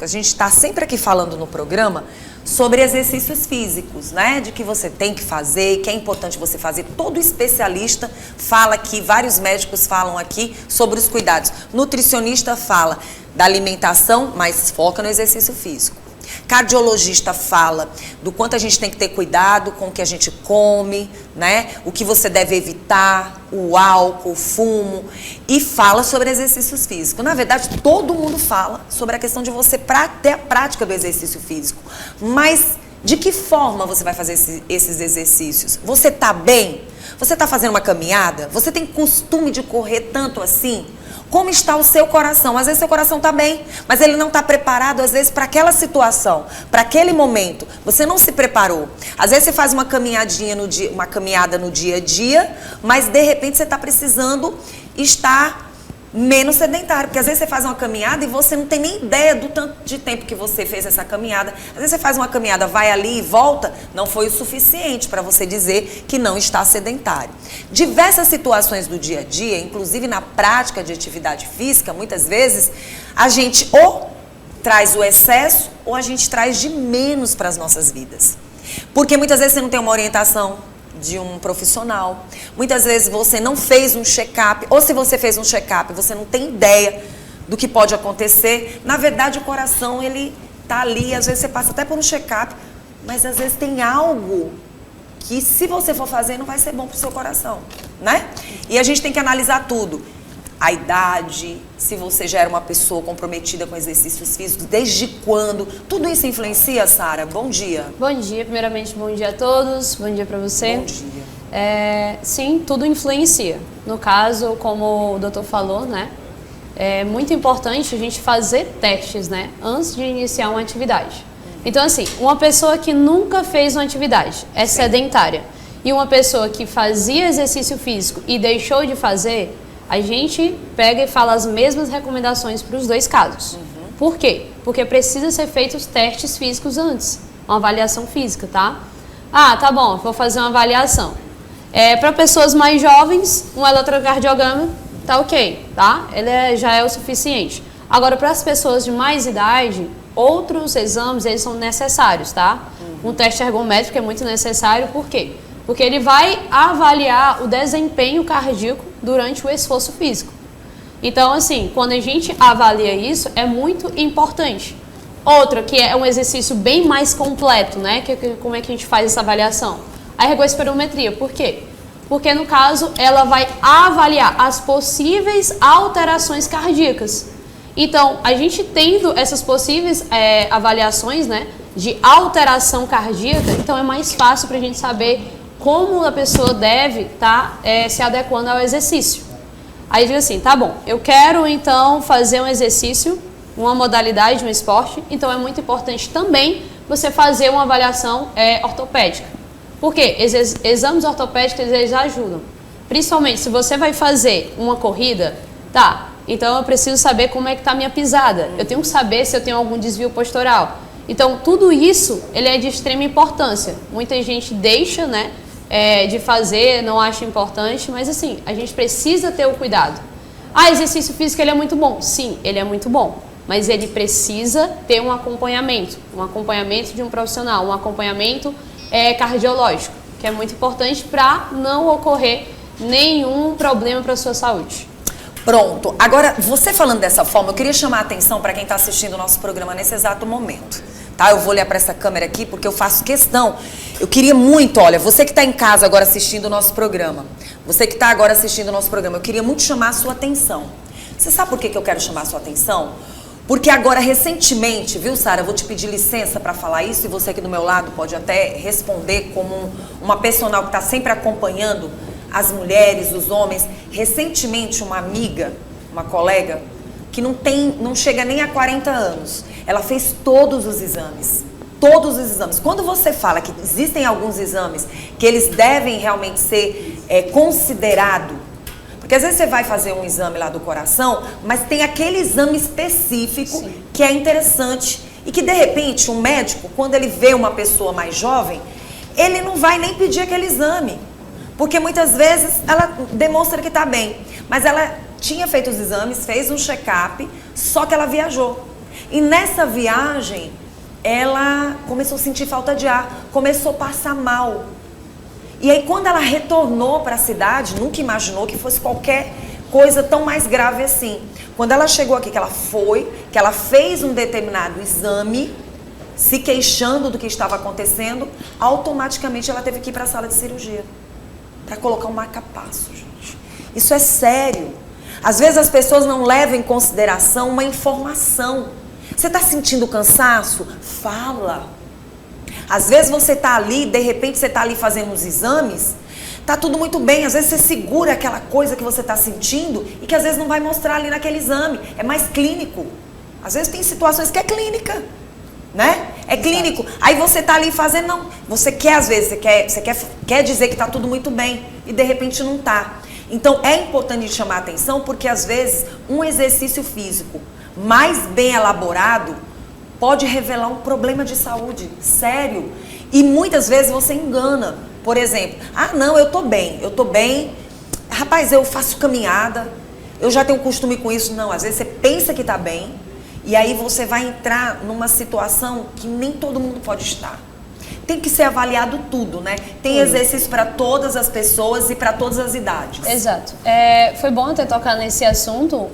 A gente está sempre aqui falando no programa sobre exercícios físicos, né? De que você tem que fazer, que é importante você fazer. Todo especialista fala aqui, vários médicos falam aqui sobre os cuidados. Nutricionista fala da alimentação, mas foca no exercício físico. Cardiologista fala do quanto a gente tem que ter cuidado com o que a gente come, né? O que você deve evitar, o álcool, o fumo, e fala sobre exercícios físicos. Na verdade, todo mundo fala sobre a questão de você ter a prática do exercício físico. Mas de que forma você vai fazer esses exercícios? Você tá bem? Você tá fazendo uma caminhada? Você tem costume de correr tanto assim? Como está o seu coração? Às vezes seu coração está bem, mas ele não está preparado, às vezes, para aquela situação, para aquele momento. Você não se preparou. Às vezes você faz uma caminhadinha uma caminhada no dia a dia, mas de repente você está precisando estar menos sedentário. Porque às vezes você faz uma caminhada e você não tem nem ideia do tanto de tempo que você fez essa caminhada. Às vezes você faz uma caminhada, vai ali e volta, não foi o suficiente para você dizer que não está sedentário. Diversas situações do dia a dia, inclusive na prática de atividade física, muitas vezes a gente ou traz o excesso ou a gente traz de menos para as nossas vidas. Porque muitas vezes você não tem uma orientação de um profissional. Muitas vezes você não fez um check-up, ou se você fez um check-up, você não tem ideia do que pode acontecer. Na verdade, o coração, ele tá ali, às vezes você passa até por um check-up, mas às vezes tem algo que, se você for fazer, não vai ser bom pro seu coração, né? E a gente tem que analisar tudo. A idade, se você já era uma pessoa comprometida com exercícios físicos, desde quando? Tudo isso influencia, Sara? Bom dia. Bom dia, primeiramente bom dia a todos, bom dia para você. Bom dia. Sim, tudo influencia. No caso, como o doutor falou, né? É muito importante a gente fazer testes, né? Antes de iniciar uma atividade. Então, assim, uma pessoa que nunca fez uma atividade, é sedentária, e uma pessoa que fazia exercício físico e deixou de fazer, a gente pega e fala as mesmas recomendações para os dois casos. Por quê? Porque precisa ser feitos testes físicos antes, uma avaliação física, tá? Ah, tá bom, vou fazer uma avaliação. Para pessoas mais jovens, um eletrocardiograma tá ok, tá? Ele já é o suficiente. Agora, para as pessoas de mais idade, outros exames, eles são necessários, tá? Um teste ergométrico é muito necessário, por quê? Porque ele vai avaliar o desempenho cardíaco durante o esforço físico. Então, assim, quando a gente avalia isso, é muito importante. Outra, que é um exercício bem mais completo, né? Como é que a gente faz essa avaliação? A ergospirometria. Por quê? Porque, no caso, ela vai avaliar as possíveis alterações cardíacas. Então, a gente tendo essas possíveis avaliações, né, de alteração cardíaca, então é mais fácil para a gente saber como a pessoa deve estar se adequando ao exercício. Aí diz assim, tá bom, eu quero então fazer um exercício, uma modalidade, um esporte, então é muito importante também você fazer uma avaliação ortopédica. Por quê? Exames ortopédicos, eles ajudam. Principalmente se você vai fazer uma corrida, tá, então eu preciso saber como é que está a minha pisada, eu tenho que saber se eu tenho algum desvio postural. Então tudo isso, ele é de extrema importância. Muita gente deixa, né, de fazer, não acha importante, mas assim, a gente precisa ter o cuidado. Ah, exercício físico, ele é muito bom. Sim, ele é muito bom, mas ele precisa ter um acompanhamento de um profissional, um acompanhamento cardiológico, que é muito importante para não ocorrer nenhum problema para a sua saúde. Pronto. Agora, você falando dessa forma, eu queria chamar a atenção para quem está assistindo o nosso programa nesse exato momento. Tá? Eu vou olhar para essa câmera aqui porque eu faço questão. Eu queria muito, olha, você que está em casa agora assistindo o nosso programa, você que está agora assistindo o nosso programa, eu queria muito chamar a sua atenção. Você sabe por que eu quero chamar a sua atenção? Porque agora, recentemente, viu, Sara, eu vou te pedir licença para falar isso e você aqui do meu lado pode até responder como uma personal que está sempre acompanhando as mulheres, os homens. Recentemente, uma amiga, uma colega, que não chega nem a 40 anos, ela fez todos os exames. Todos os exames. Quando você fala que existem alguns exames que eles devem realmente ser considerados, porque às vezes você vai fazer um exame lá do coração, mas tem aquele exame específico Sim. que é interessante e que de repente um médico, quando ele vê uma pessoa mais jovem, ele não vai nem pedir aquele exame, porque muitas vezes ela demonstra que está bem, mas ela tinha feito os exames, fez um check-up, só que ela viajou. E nessa viagem, ela começou a sentir falta de ar, começou a passar mal. E aí quando ela retornou para a cidade, nunca imaginou que fosse qualquer coisa tão mais grave assim. Quando ela chegou aqui, que ela fez um determinado exame, se queixando do que estava acontecendo, automaticamente ela teve que ir para a sala de cirurgia para colocar um marca-passo, gente. Isso é sério. Às vezes as pessoas não levam em consideração uma informação. Você está sentindo cansaço? Fala. Às vezes você está ali, de repente você está ali fazendo os exames, tá tudo muito bem, às vezes você segura aquela coisa que você está sentindo e que às vezes não vai mostrar ali naquele exame, é mais clínico. Às vezes tem situações que é clínica, né? É clínico. Aí você tá ali fazendo, não, você quer às vezes, você quer dizer que tá tudo muito bem e de repente não tá. Então é importante chamar a atenção porque às vezes um exercício físico mais bem elaborado pode revelar um problema de saúde sério. E muitas vezes você engana. Por exemplo, não, eu tô bem. Rapaz, eu faço caminhada, eu já tenho costume com isso. Não, às vezes você pensa que tá bem e aí você vai entrar numa situação que nem todo mundo pode estar. Tem que ser avaliado tudo, né? Tem exercício para todas as pessoas e para todas as idades. Exato. Foi bom até tocar nesse assunto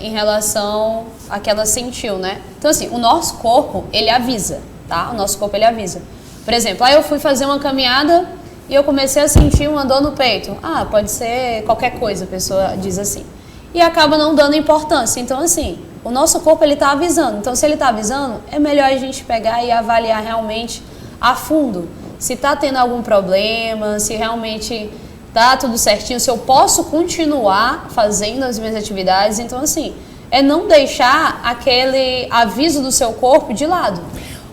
em relação a que ela sentiu, né? Então, assim, o nosso corpo, ele avisa, tá? O nosso corpo, ele avisa. Por exemplo, eu fui fazer uma caminhada e eu comecei a sentir uma dor no peito. Pode ser qualquer coisa, a pessoa diz assim. E acaba não dando importância. Então, assim, o nosso corpo, ele tá avisando. Então, se ele tá avisando, é melhor a gente pegar e avaliar realmente a fundo, se tá tendo algum problema, se realmente tá tudo certinho, se eu posso continuar fazendo as minhas atividades. Então, assim, é não deixar aquele aviso do seu corpo de lado.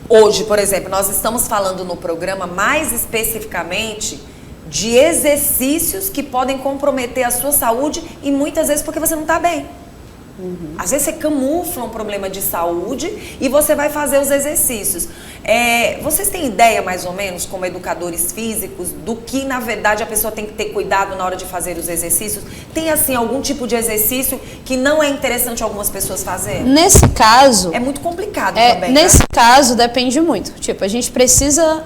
Hoje, por exemplo, nós estamos falando no programa mais especificamente de exercícios que podem comprometer a sua saúde e muitas vezes porque você não tá bem. Às vezes você camufla um problema de saúde e você vai fazer os exercícios. Vocês têm ideia, mais ou menos, como educadores físicos, do que, na verdade, a pessoa tem que ter cuidado na hora de fazer os exercícios? Tem, assim, algum tipo de exercício que não é interessante algumas pessoas fazerem? Nesse caso... É muito complicado também, nesse caso, depende muito. Tipo, a gente precisa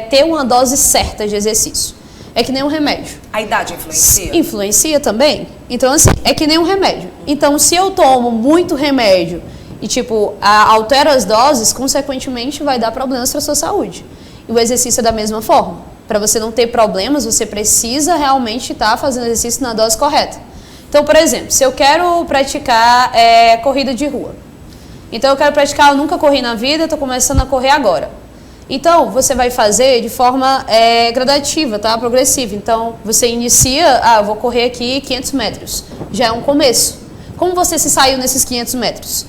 ter uma dose certa de exercício. É que nem um remédio. A idade influencia? Influencia também. Então, assim, é que nem um remédio. Então, se eu tomo muito remédio e, tipo, altero as doses, consequentemente vai dar problemas para a sua saúde. E o exercício é da mesma forma. Para você não ter problemas, você precisa realmente estar fazendo exercício na dose correta. Então, por exemplo, se eu quero praticar corrida de rua. Então, eu quero praticar, eu nunca corri na vida, estou começando a correr agora. Então, você vai fazer de forma gradativa, tá? Progressiva. Então, você inicia, eu vou correr aqui 500 metros. Já é um começo. Como você se saiu nesses 500 metros?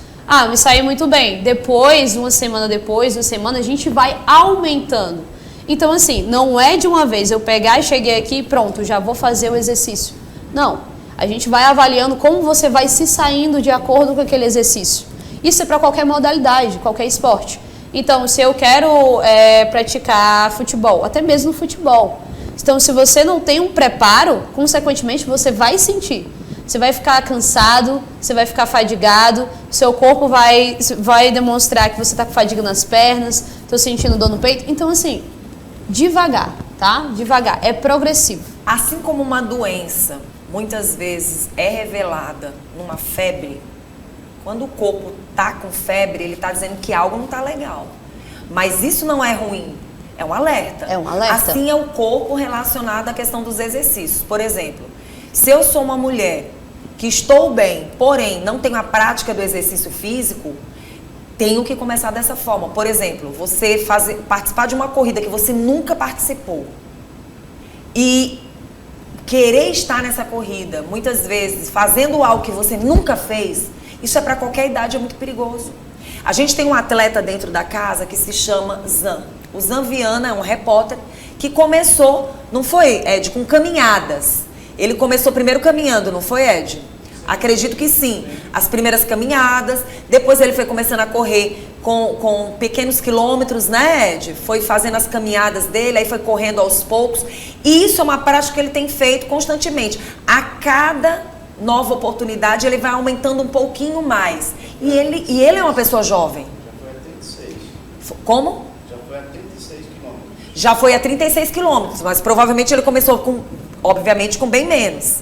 Me saí muito bem. Depois, uma semana, a gente vai aumentando. Então, assim, não é de uma vez eu pegar e cheguei aqui e pronto, já vou fazer o exercício. Não. A gente vai avaliando como você vai se saindo de acordo com aquele exercício. Isso é para qualquer modalidade, qualquer esporte. Então, se eu quero praticar futebol, até mesmo no futebol. Então, se você não tem um preparo, consequentemente, você vai sentir. Você vai ficar cansado, você vai ficar fadigado, seu corpo vai demonstrar que você está com fadiga nas pernas, estou sentindo dor no peito. Então, assim, devagar, tá? Devagar, é progressivo. Assim como uma doença, muitas vezes é revelada numa febre, quando o corpo está com febre, ele está dizendo que algo não está legal. Mas isso não é ruim, é um alerta. É um alerta. Assim é o corpo relacionado à questão dos exercícios. Por exemplo, se eu sou uma mulher que estou bem, porém não tenho a prática do exercício físico, tenho que começar dessa forma. Por exemplo, você participar de uma corrida que você nunca participou e querer estar nessa corrida, muitas vezes fazendo algo que você nunca fez, isso é para qualquer idade, é muito perigoso. A gente tem um atleta dentro da casa que se chama Zan. O Zan Viana é um repórter que começou, não foi, Ed, com caminhadas. Ele começou primeiro caminhando, não foi, Ed? Acredito que sim. As primeiras caminhadas, depois ele foi começando a correr com pequenos quilômetros, né, Ed? Foi fazendo as caminhadas dele, aí foi correndo aos poucos. E isso é uma prática que ele tem feito constantemente. A cada nova oportunidade, ele vai aumentando um pouquinho mais. E ele é uma pessoa jovem. Já foi a 36. Como? Já foi a 36 quilômetros. Já foi a 36 quilômetros, mas provavelmente ele começou com, obviamente, com bem menos.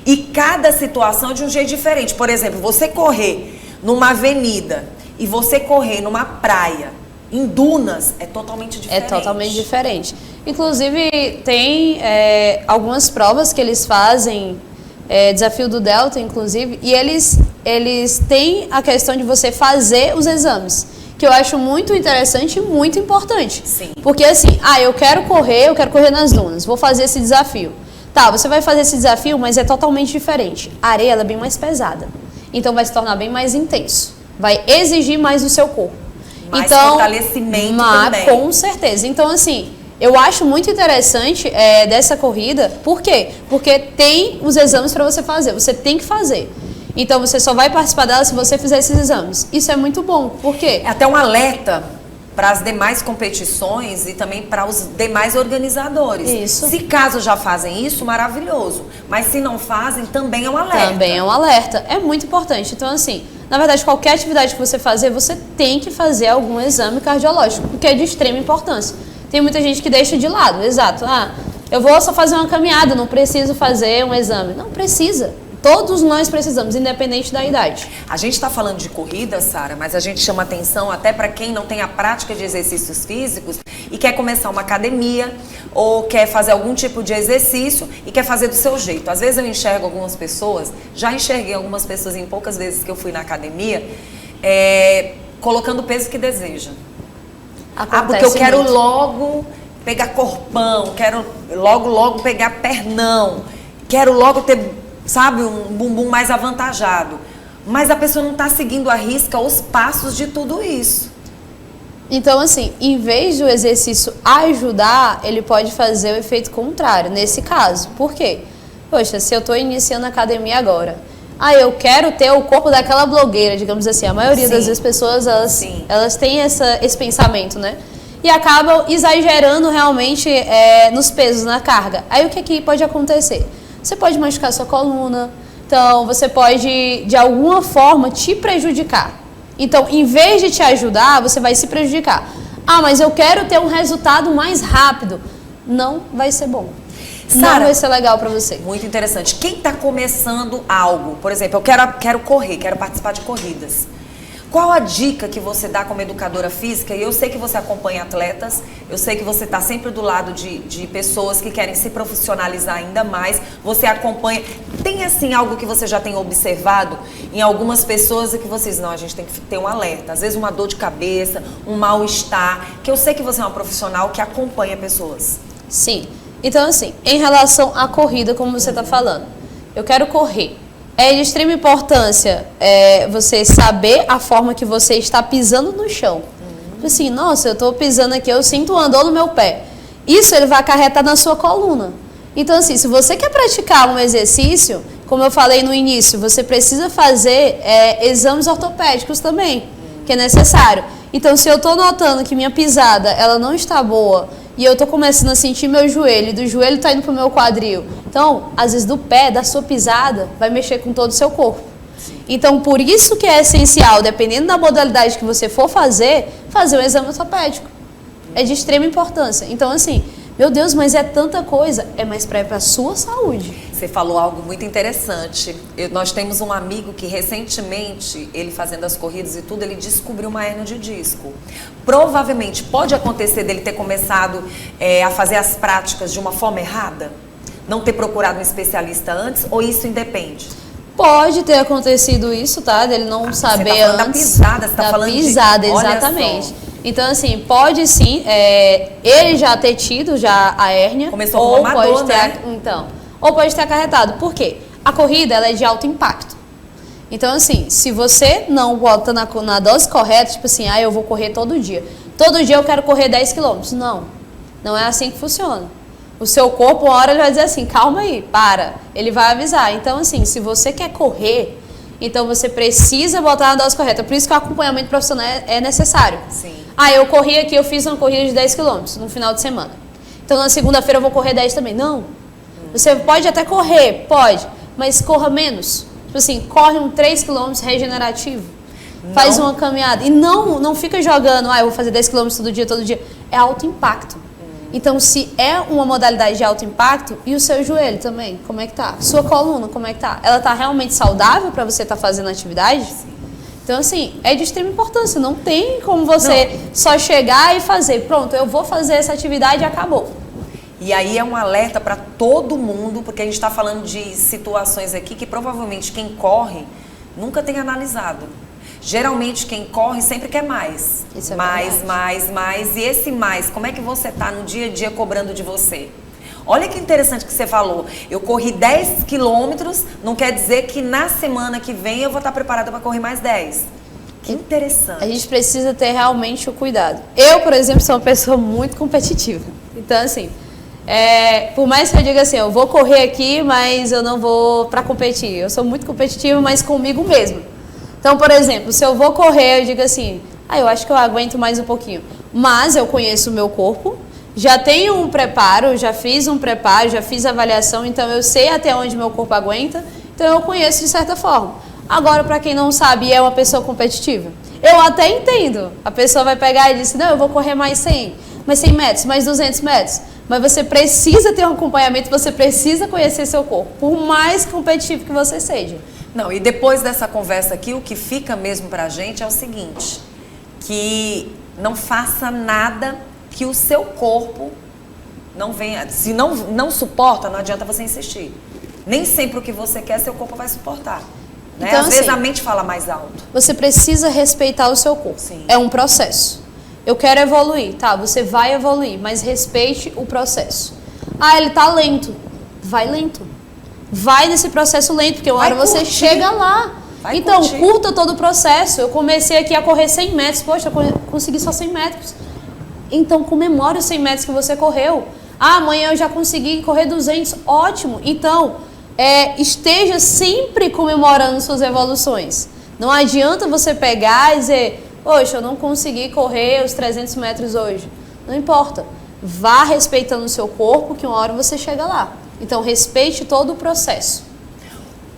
E cada situação é de um jeito diferente. Por exemplo, você correr numa avenida e você correr numa praia, em dunas, é totalmente diferente. É totalmente diferente. Inclusive, tem algumas provas que eles fazem, desafio do Delta, inclusive, e eles têm a questão de você fazer os exames, que eu acho muito interessante e muito importante. Sim. Porque assim, eu quero correr nas dunas, vou fazer esse desafio. Tá, você vai fazer esse desafio, mas é totalmente diferente. A areia ela é bem mais pesada, então vai se tornar bem mais intenso, vai exigir mais do seu corpo. Mais então, fortalecimento também. Com certeza. Então, assim, eu acho muito interessante dessa corrida. Por quê? Porque tem os exames para você fazer. Você tem que fazer. Então, você só vai participar dela se você fizer esses exames. Isso é muito bom. Por quê? É até um alerta para as demais competições e também para os demais organizadores. Isso. Se caso já fazem isso, maravilhoso. Mas se não fazem, também é um alerta. Também é um alerta. É muito importante. Então, assim, na verdade, qualquer atividade que você fazer, você tem que fazer algum exame cardiológico, porque é de extrema importância. Tem muita gente que deixa de lado, exato. Eu vou só fazer uma caminhada, não preciso fazer um exame. Não precisa. Todos nós precisamos, independente da idade. A gente está falando de corrida, Sara, mas a gente chama atenção até para quem não tem a prática de exercícios físicos e quer começar uma academia ou quer fazer algum tipo de exercício e quer fazer do seu jeito. Às vezes eu enxergo algumas pessoas, já enxerguei algumas pessoas em poucas vezes que eu fui na academia, colocando o peso que deseja. Porque eu quero muito. Logo pegar corpão, quero logo pegar pernão, quero logo ter, sabe, um bumbum mais avantajado. Mas a pessoa não está seguindo à risca os passos de tudo isso. Então, assim, em vez do exercício ajudar, ele pode fazer o efeito contrário, nesse caso. Por quê? Poxa, se eu estou iniciando a academia agora, eu quero ter o corpo daquela blogueira, digamos assim. A maioria das vezes pessoas, elas têm esse pensamento, né? E acabam exagerando realmente nos pesos, na carga. Aí o que pode acontecer? Você pode machucar sua coluna, então você pode, de alguma forma, te prejudicar. Então, em vez de te ajudar, você vai se prejudicar. Mas eu quero ter um resultado mais rápido. Não vai ser bom. Sara, não vai ser legal para você. Muito interessante. Quem está começando algo, por exemplo, eu quero correr, quero participar de corridas. Qual a dica que você dá como educadora física? E eu sei que você acompanha atletas, eu sei que você está sempre do lado de pessoas que querem se profissionalizar ainda mais. Você acompanha. Tem, assim, algo que você já tem observado em algumas pessoas e que vocês, não, a gente tem que ter um alerta. Às vezes uma dor de cabeça, um mal-estar, que eu sei que você é uma profissional que acompanha pessoas. Sim. Então, assim, em relação à corrida, como você está falando, eu quero correr. É de extrema importância você saber a forma que você está pisando no chão. Assim, nossa, eu estou pisando aqui, eu sinto uma dor no meu pé. Isso ele vai acarretar na sua coluna. Então, assim, se você quer praticar um exercício, como eu falei no início, você precisa fazer exames ortopédicos também, que é necessário. Então, se eu estou notando que minha pisada ela não está boa, e eu tô começando a sentir meu joelho, e do joelho tá indo pro meu quadril. Então, às vezes do pé, da sua pisada, vai mexer com todo o seu corpo. Sim. Então, por isso que é essencial, dependendo da modalidade que você for fazer um exame ortopédico. É de extrema importância. Então, assim, meu Deus, mas é tanta coisa. É mais para a sua saúde. Você falou algo muito interessante. Nós temos um amigo que recentemente, ele fazendo as corridas e tudo, ele descobriu uma hérnia de disco. Provavelmente pode acontecer dele ter começado a fazer as práticas de uma forma errada? Não ter procurado um especialista antes? Ou isso independe? Pode ter acontecido isso, tá? Dele não saber você tá falando antes. Da pisada, você tá falando pisada, de... exatamente. Então, assim, pode sim, ele já ter tido a hérnia. Começou com uma dor, né? Ou pode ter acarretado. Por quê? A corrida, ela é de alto impacto. Então, assim, se você não bota na dose correta, tipo assim, eu vou correr todo dia. Todo dia eu quero correr 10 quilômetros. Não é assim que funciona. O seu corpo, uma hora ele vai dizer assim, calma aí, para. Ele vai avisar. Então, assim, se você quer correr, então você precisa botar na dose correta. Por isso que o acompanhamento profissional é necessário. Sim. Eu corri aqui, eu fiz uma corrida de 10 quilômetros no final de semana. Então, na segunda-feira eu vou correr 10 também. Não. Você pode até correr, pode, mas corra menos. Tipo assim, corre um 3 quilômetros regenerativo. faz uma caminhada. E não fica jogando, eu vou fazer 10 km todo dia. É alto impacto. Então, se é uma modalidade de alto impacto, e o seu joelho também, como é que tá? Sua coluna, como é que tá? Ela tá realmente saudável para você estar fazendo atividade? Sim. Então, assim, é de extrema importância. Não tem como você só chegar e fazer. Pronto, eu vou fazer essa atividade e acabou. E aí é um alerta para todo mundo, porque a gente está falando de situações aqui que provavelmente quem corre nunca tem analisado. Geralmente quem corre sempre quer mais. Isso é mais. E esse mais, como é que você está no dia a dia cobrando de você? Olha que interessante que você falou. Eu corri 10 quilômetros, não quer dizer que na semana que vem eu vou estar preparada para correr mais 10. Que interessante. A gente precisa ter realmente o cuidado. Eu, por exemplo, sou uma pessoa muito competitiva. Então, assim, por mais que eu diga assim, eu vou correr aqui, mas eu não vou para competir. Eu sou muito competitiva, mas comigo mesmo. Então, por exemplo, se eu vou correr, eu digo assim, eu acho que eu aguento mais um pouquinho. Mas eu conheço o meu corpo, já tenho um preparo, já fiz um preparo, já fiz avaliação, então eu sei até onde meu corpo aguenta, então eu conheço de certa forma. Agora, para quem não sabe, é uma pessoa competitiva. Eu até entendo. A pessoa vai pegar e diz, não, eu vou correr mais 100 metros, mais 200 metros. Mas você precisa ter um acompanhamento, você precisa conhecer seu corpo, por mais competitivo que você seja. Não, e depois dessa conversa aqui, o que fica mesmo pra gente é o seguinte, que não faça nada que o seu corpo não venha, se não suporta, não adianta você insistir. Nem sempre o que você quer, seu corpo vai suportar. Né? Então, às vezes assim, a mente fala mais alto. Você precisa respeitar o seu corpo. Sim. É um processo. Eu quero evoluir, tá? Você vai evoluir, mas respeite o processo. Ele tá lento. Vai lento. Vai nesse processo lento, porque uma hora você chega lá. Então, curta todo o processo. Eu comecei aqui a correr 100 metros. Poxa, eu consegui só 100 metros. Então, comemore os 100 metros que você correu. Amanhã eu já consegui correr 200. Ótimo. Então, esteja sempre comemorando suas evoluções. Não adianta você pegar e dizer, poxa, eu não consegui correr os 300 metros hoje. Não importa. Vá respeitando o seu corpo, que uma hora você chega lá. Então, respeite todo o processo.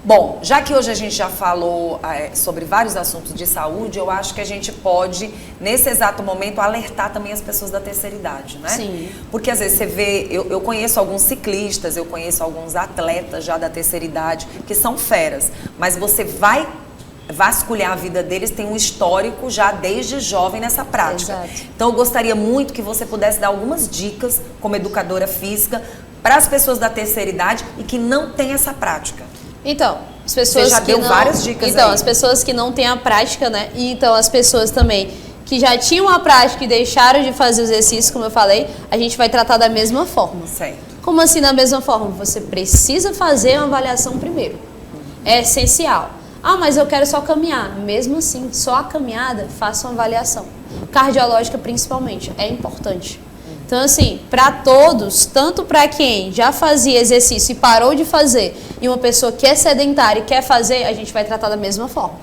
Bom, já que hoje a gente já falou sobre vários assuntos de saúde, eu acho que a gente pode, nesse exato momento, alertar também as pessoas da terceira idade, né? Sim. Porque às vezes você vê, eu conheço alguns ciclistas, eu conheço alguns atletas já da terceira idade, que são feras, mas você vai vasculhar a vida deles, tem um histórico já desde jovem nessa prática. Exato. Então, eu gostaria muito que você pudesse dar algumas dicas, como educadora física, para as pessoas da terceira idade e que não têm essa prática. Então, as pessoas Você já que deu não, várias dicas então, aí. As pessoas que não têm a prática, né? E então, as pessoas também que já tinham a prática e deixaram de fazer o exercício, como eu falei, a gente vai tratar da mesma forma. Certo. Como assim da mesma forma? Você precisa fazer uma avaliação primeiro. É essencial. Mas eu quero só caminhar. Mesmo assim, só a caminhada, faça uma avaliação. Cardiológica, principalmente, é importante. Então, assim, para todos, tanto para quem já fazia exercício e parou de fazer, e uma pessoa que é sedentária e quer fazer, a gente vai tratar da mesma forma.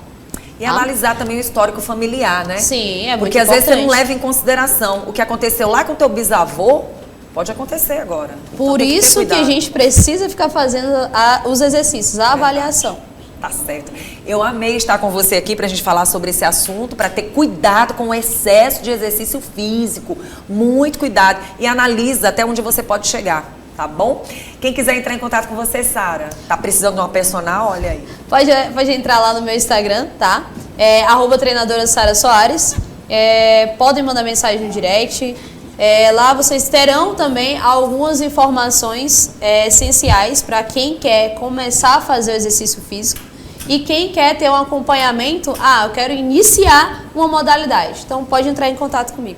E analisar também o histórico familiar, né? Sim, é muito Porque às importante. vezes você não leva em consideração o que aconteceu lá com o teu bisavô, pode acontecer agora. Então, Por tem isso que a gente precisa ficar fazendo os exercícios, a avaliação. Tá certo. Eu amei estar com você aqui pra gente falar sobre esse assunto, pra ter cuidado com o excesso de exercício físico. Muito cuidado. E analisa até onde você pode chegar, tá bom? Quem quiser entrar em contato com você, Sara, tá precisando de uma personal? Olha aí. Pode entrar lá no meu Instagram, tá? @treinadora Sara Soares. Podem mandar mensagem no direct. Lá vocês terão também algumas informações essenciais para quem quer começar a fazer o exercício físico e quem quer ter um acompanhamento. Eu quero iniciar uma modalidade. Então pode entrar em contato comigo.